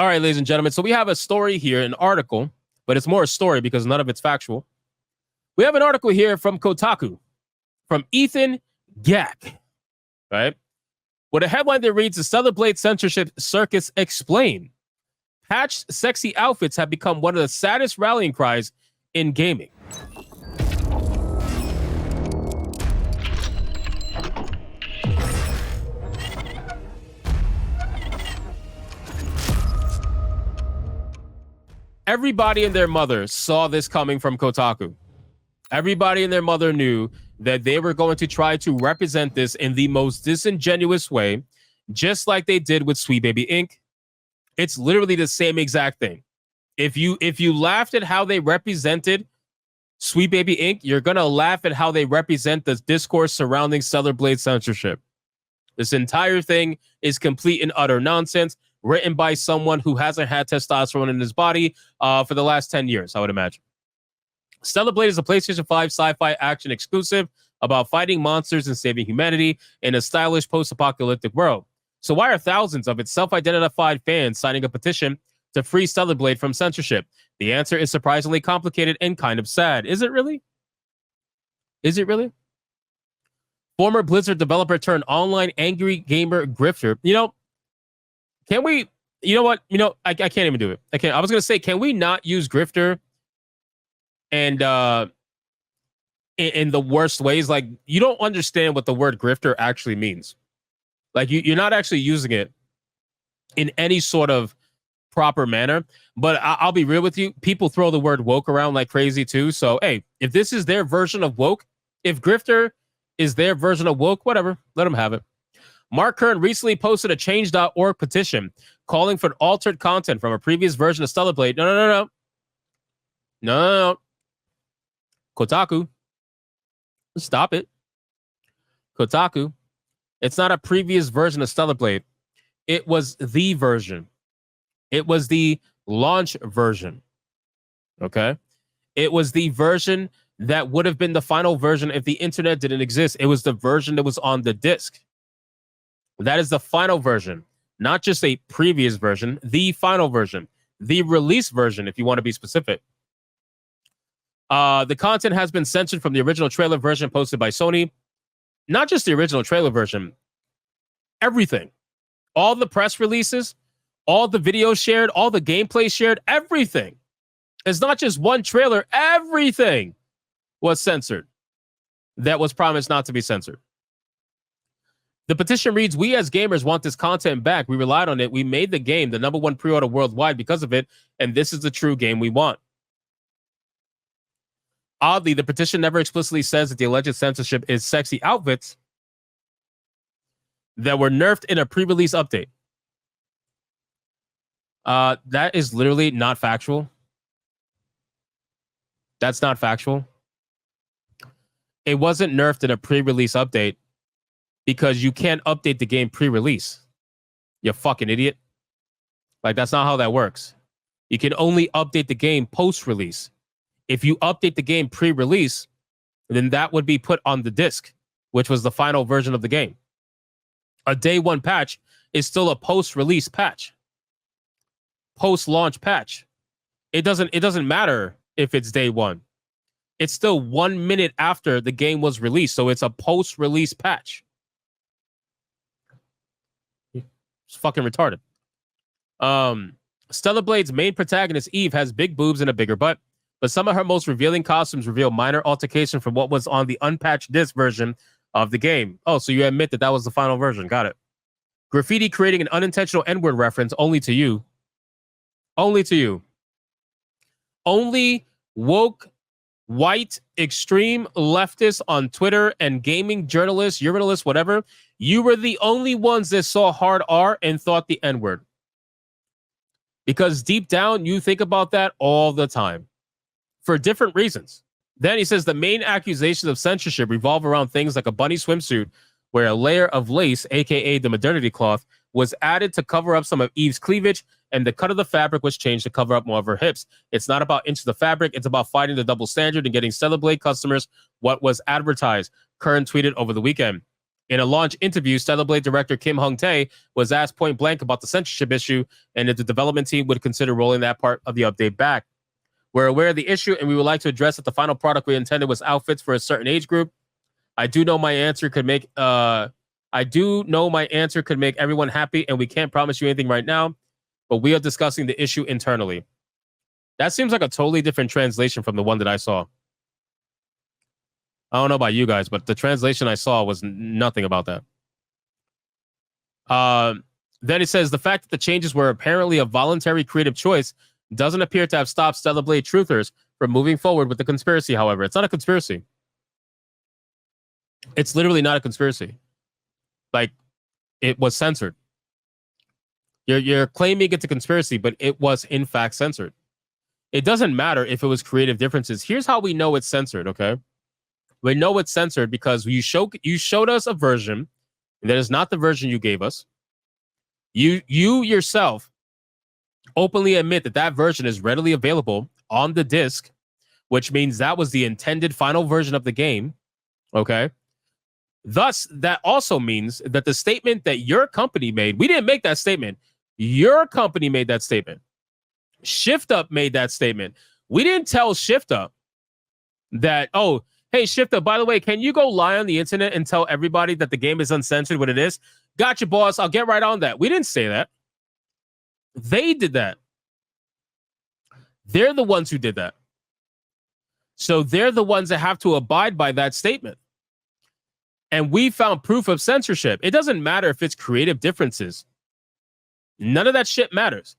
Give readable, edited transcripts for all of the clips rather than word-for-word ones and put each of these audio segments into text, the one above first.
All right, ladies and gentlemen. So we have a story here, an article, but it's more a story because none of it's factual. We have an article here from Kotaku, from Ethan Gack, right? With a headline that reads, "The Stellar Blade Censorship Circus Explained. Patched sexy outfits have become one of the saddest rallying cries in gaming." Everybody and their mother saw this coming from Kotaku. Everybody and their mother knew that they were going to try to represent this in the most disingenuous way, just like they did with Sweet Baby Inc. It's literally the same exact thing. If you laughed at how they represented Sweet Baby Inc., you're going to laugh at how they represent the discourse surrounding Stellar Blade censorship. This entire thing is complete and utter nonsense, written by someone who hasn't had testosterone in his body for the last 10 years, I would imagine. Stellar Blade is a PlayStation 5 sci-fi action exclusive about fighting monsters and saving humanity in a stylish post-apocalyptic world. So why are thousands of its self-identified fans signing a petition to free Stellar Blade from censorship? The answer is surprisingly complicated and kind of sad. Is it really? Is it really? Former Blizzard developer turned online angry gamer grifter. Can we, what? I can't even do it. I was going to say, can we not use grifter and in the worst ways? Like, you don't understand what the word grifter actually means. Like, you're not actually using it in any sort of proper manner. But I'll be real with you. People throw the word woke around like crazy too. So, hey, if this is their version of woke, if grifter is their version of woke, whatever, let them have it. Mark Kern recently posted a change.org petition calling for altered content from a previous version of Stellar Blade. No. Kotaku. Stop it. Kotaku. It's not a previous version of Stellar Blade. It was the version. It was the launch version. Okay? It was the version that would have been the final version if the internet didn't exist. It was the version that was on the disc. That is the final version, not just a previous version, the final version, the release version, if you want to be specific. The content has been censored from the original trailer version posted by Sony. Not just the original trailer version, everything. All the press releases, all the videos shared, all the gameplay shared, everything. It's not just one trailer, everything was censored that was promised not to be censored. The petition reads, "We as gamers want this content back. We relied on it. We made the game the #1 pre-order worldwide because of it, and this is the true game we want." Oddly, the petition never explicitly says that the alleged censorship is sexy outfits that were nerfed in a pre-release update. That is literally not factual. That's not factual. It wasn't nerfed in a pre-release update because you can't update the game pre-release. You fucking idiot. Like, that's not how that works. You can only update the game post-release. If you update the game pre-release, then that would be put on the disc, which was the final version of the game. A day one patch is still a post-release patch. Post-launch patch. It doesn't matter if it's day one. It's still 1 minute after the game was released, so it's a post-release patch. It's fucking retarded. Stellar Blade's main protagonist, Eve, has big boobs and a bigger butt, but some of her most revealing costumes reveal minor altercation from what was on the unpatched disc version of the game. Oh, so you admit that was the final version. Got it. Graffiti creating an unintentional N-word reference only to you. Only to you. Only woke, white, extreme leftists on Twitter and gaming journalists, urinalists, whatever. You were the only ones that saw hard R and thought the N-word. Because deep down, you think about that all the time. For different reasons. Then he says the main accusations of censorship revolve around things like a bunny swimsuit where a layer of lace, aka the maternity cloth, was added to cover up some of Eve's cleavage, and the cut of the fabric was changed to cover up more of her hips. It's not about inches of fabric, it's about fighting the double standard and getting Stellar Blade customers what was advertised, Kern tweeted over the weekend. In a launch interview, Stellar Blade director Kim Hung-tae was asked point blank about the censorship issue and if the development team would consider rolling that part of the update back. We're aware of the issue and we would like to address that the final product we intended was outfits for a certain age group. I do know my answer could make everyone happy, and we can't promise you anything right now, but we are discussing the issue internally. That seems like a totally different translation from the one that I saw. I don't know about you guys, but the translation I saw was nothing about that. Then it says the fact that the changes were apparently a voluntary creative choice doesn't appear to have stopped Stellar Blade truthers from moving forward with the conspiracy, however. It's not a conspiracy. It's literally not a conspiracy. Like, it was censored. You're claiming it's a conspiracy, but it was in fact censored. It doesn't matter if it was creative differences. Here's how we know it's censored, okay? We know it's censored because you showed us a version that is not the version you gave us. You yourself openly admit that that version is readily available on the disc, which means that was the intended final version of the game, okay? Thus, that also means that the statement that your company made, we didn't make that statement. Your company made that statement. Shift Up made that statement. We didn't tell Shift Up that, oh, hey, Shift Up, by the way, can you go lie on the internet and tell everybody that the game is uncensored when it is? Gotcha, boss. I'll get right on that. We didn't say that. They did that. They're the ones who did that. So they're the ones that have to abide by that statement. And we found proof of censorship. It doesn't matter if it's creative differences. None of that shit matters.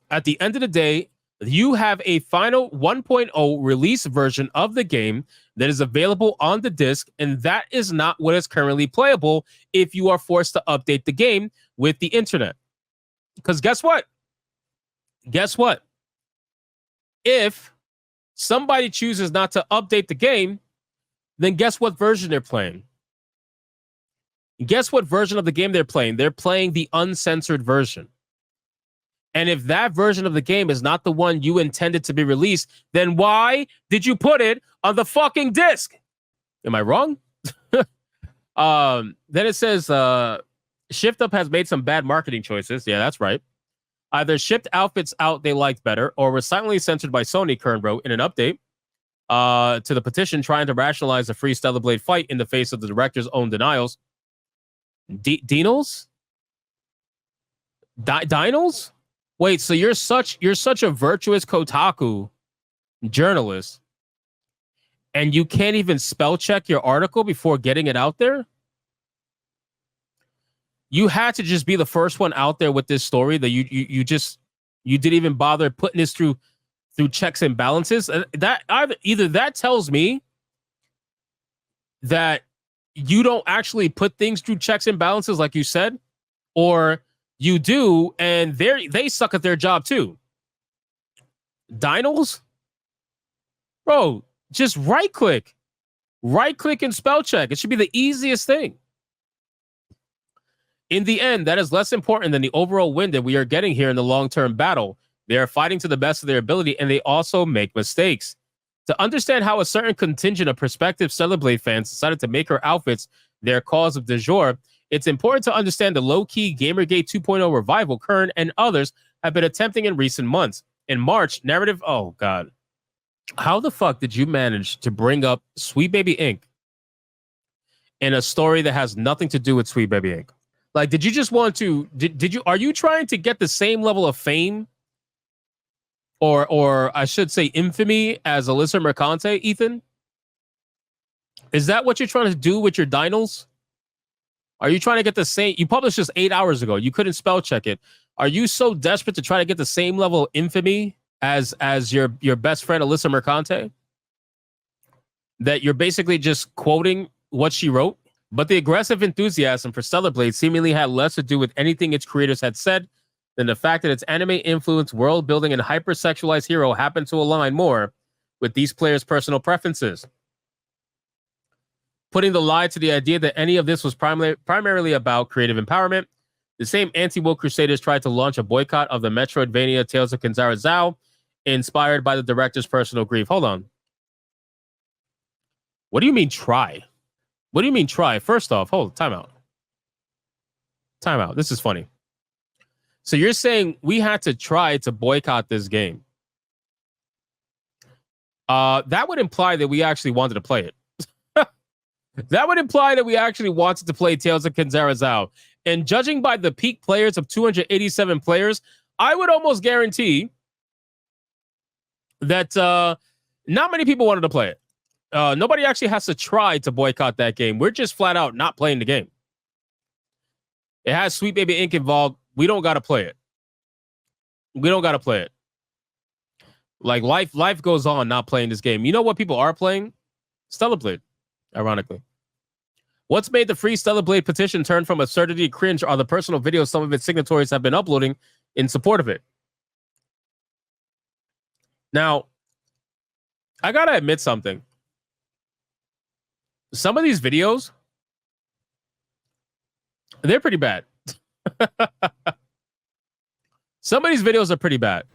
At the end of the day, you have a final 1.0 release version of the game that is available on the disc, and that is not what is currently playable if you are forced to update the game with the internet. Because guess what? Guess what? If somebody chooses not to update the game, then guess what version they're playing? Guess what version of the game they're playing? They're playing the uncensored version. And if that version of the game is not the one you intended to be released, then why did you put it on the fucking disc? Am I wrong? Then it says, Shift Up has made some bad marketing choices. Yeah, that's right. Either shipped outfits out they liked better or were silently censored by Sony, Kern wrote in an update to the petition trying to rationalize a free Stellar Blade fight in the face of the director's own denials. Dinals? Dinals? Wait, so you're such a virtuous Kotaku journalist, and you can't even spell check your article before getting it out there? You had to just be the first one out there with this story that you didn't even bother putting this through checks and balances. That either that tells me that you don't actually put things through checks and balances like you said, or you do, and they suck at their job too. Dinals? Bro, just right click and spell check. It should be the easiest thing. In the end, that is less important than the overall win that we are getting here in the long-term battle. They are fighting to the best of their ability, and they also make mistakes. To understand how a certain contingent of prospective Stellar Blade fans decided to make her outfits their cause of du jour, it's important to understand the low-key Gamergate 2.0 revival Kern and others have been attempting in recent months. In March, narrative... Oh, God. How the fuck did you manage to bring up Sweet Baby Inc. in a story that has nothing to do with Sweet Baby Inc.? Like, did you just want to... Are you trying to get the same level of fame or I should say infamy as Alyssa Mercante, Ethan? Is that what you're trying to do with your dinals? Are you trying to get the same? You published this 8 hours ago. You couldn't spell check it. Are you so desperate to try to get the same level of infamy as your best friend Alyssa Mercante that you're basically just quoting what she wrote? But the aggressive enthusiasm for Stellar Blade seemingly had less to do with anything its creators had said than the fact that its anime-influenced world-building and hyper-sexualized hero happened to align more with these players' personal preferences. Putting the lie to the idea that any of this was primarily about creative empowerment, the same anti-woke crusaders tried to launch a boycott of the Metroidvania Tales of Kenzara Zao, inspired by the director's personal grief. Hold on. What do you mean try? What do you mean try? First off, hold time out. Time out. This is funny. So you're saying we had to try to boycott this game. That would imply that we actually wanted to play it. That would imply that we actually wanted to play Tales of Kenzara. And judging by the peak players of 287 players, I would almost guarantee that not many people wanted to play it. Nobody actually has to try to boycott that game. We're just flat out not playing the game. It has Sweet Baby Inc. involved. We don't got to play it. We don't got to play it. Like life goes on not playing this game. You know what people are playing? Stellar Blade, ironically. What's made the free Stellar Blade petition turn from absurdity to cringe are the personal videos some of its signatories have been uploading in support of it. Now, I gotta admit something. Some of these videos, they're pretty bad. Some of these videos are pretty bad.